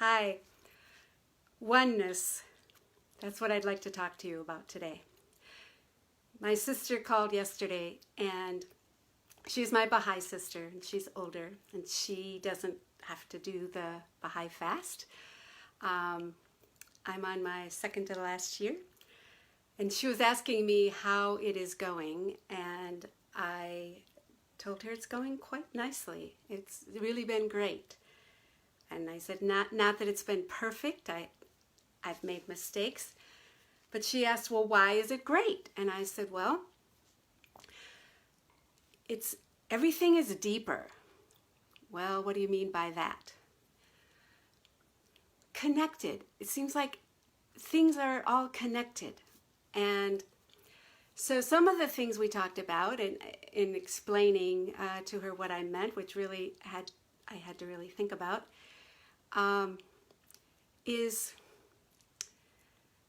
Hi. Oneness. That's what I'd like to talk to you about today. My sister called yesterday, and she's my Baha'i sister, and she's older, and she doesn't have to do the Baha'i Fast. I'm on my second to last year, and she was asking me how it is going, and I told her it's going quite nicely. It's really been great. And I said, not that it's been perfect. I've made mistakes. But she asked, well, why is it great? And I said, well, everything is deeper. Well, what do you mean by that? Connected. It seems like things are all connected. And so some of the things we talked about in explaining to her what I meant, which really I had to really think about,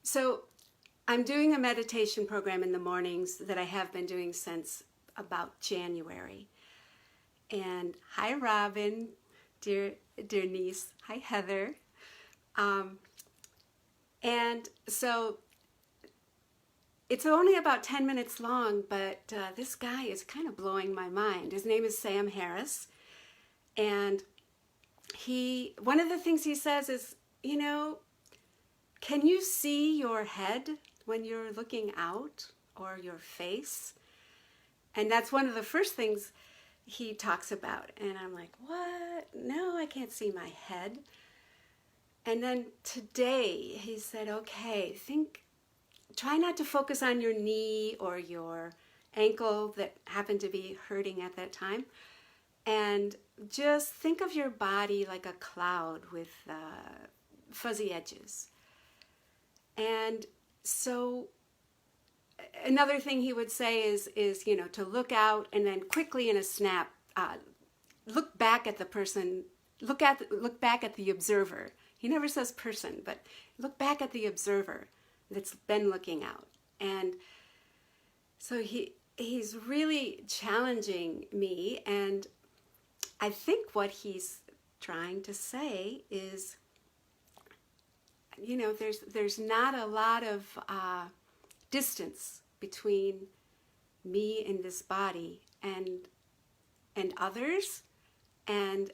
so I'm doing a meditation program in the mornings that I have been doing since about January. And hi, Robin, dear niece. Hi, Heather. And so it's only about 10 minutes long, but this guy is kind of blowing my mind. His name is Sam Harris. And one of the things he says is, can you see your head when you're looking out, or your face? And that's one of the first things he talks about. And I'm like, what? No, I can't see my head. And then today he said, okay, try not to focus on your knee or your ankle that happened to be hurting at that time. And just think of your body like a cloud with fuzzy edges. And so another thing he would say is to look out and then quickly in a snap, look back at the person, look back at the observer. He never says person, but look back at the observer that's been looking out. And so he's really challenging me, and I think what he's trying to say is, there's not a lot of distance between me and this body and others and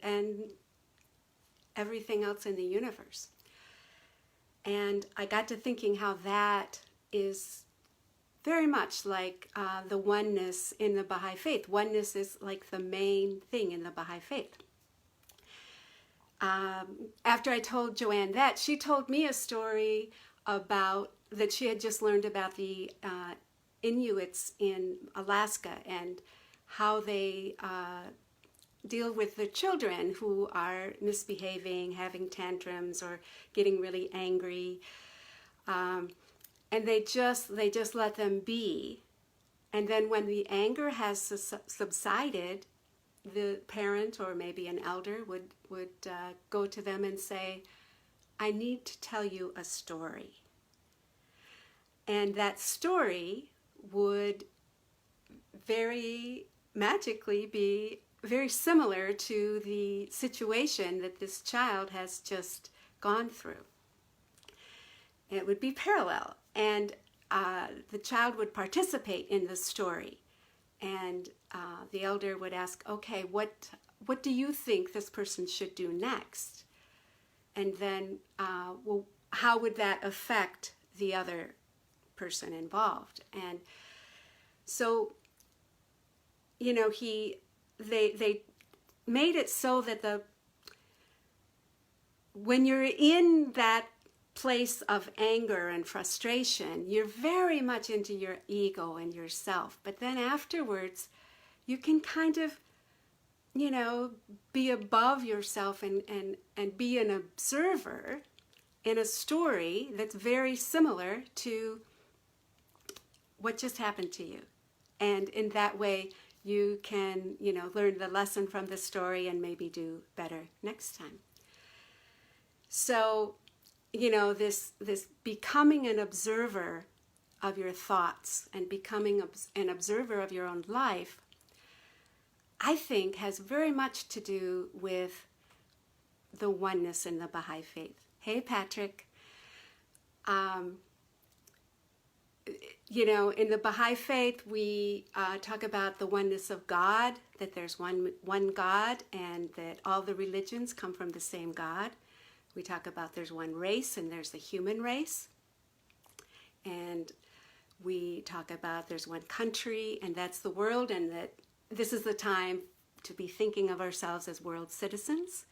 everything else in the universe. And I got to thinking how that is very much like the oneness in the Baha'i Faith. Oneness is like the main thing in the Baha'i Faith. After I told Joanne that, she told me a story that she had just learned about the Inuits in Alaska and how they deal with the children who are misbehaving, having tantrums, or getting really angry. And they just let them be. And then when the anger has subsided, the parent or maybe an elder would go to them and say, I need to tell you a story. And that story would very magically be very similar to the situation that this child has just gone through. It would be parallel, and the child would participate in the story. And the elder would ask, okay, what do you think this person should do next? And then, how would that affect the other person involved? And so, they made it so that when you're in that place of anger and frustration, you're very much into your ego and yourself. But then afterwards, you can kind of, be above yourself and be an observer in a story that's very similar to what just happened to you. And in that way, you can, learn the lesson from the story and maybe do better next time. So, this becoming an observer of your thoughts and becoming an observer of your own life, I think has very much to do with the oneness in the Baha'i faith. Hey, Patrick. You know, in the Baha'i faith, we talk about the oneness of God, that there's one God, and that all the religions come from the same God. We talk about there's one race, and there's the human race. And we talk about there's one country, and that's the world, and that this is the time to be thinking of ourselves as world citizens.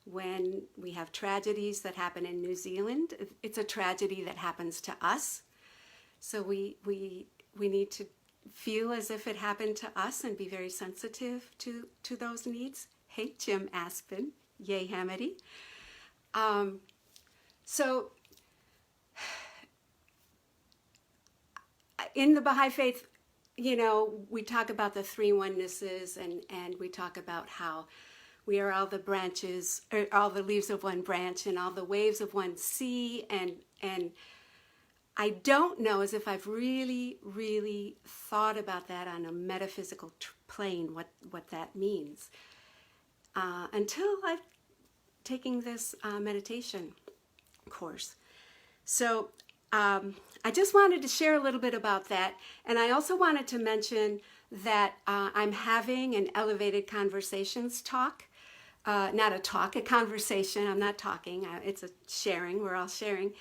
When we have tragedies that happen in New Zealand, it's a tragedy that happens to us. So we need to feel as if it happened to us and be very sensitive to those needs. Hey, Jim Aspen. Yay, Hamady. So in the Baha'i faith, you know, we talk about the three onennesses, and we talk about how we are all the branches, or all the leaves of one branch and all the waves of one sea. And I don't know as if I've really, really thought about that on a metaphysical plane, what that means, until I've taken this meditation course. So I just wanted to share a little bit about that. And I also wanted to mention that I'm having an Elevated Conversations talk. Not a talk, a conversation. I'm not talking. It's a sharing. We're all sharing.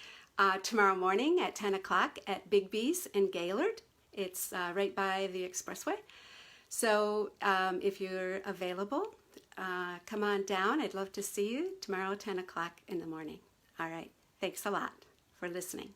Tomorrow morning at 10 o'clock at Big B's in Gaylord. It's right by the expressway. So if you're available, come on down. I'd love to see you tomorrow at 10 o'clock in the morning. All right. Thanks a lot for listening.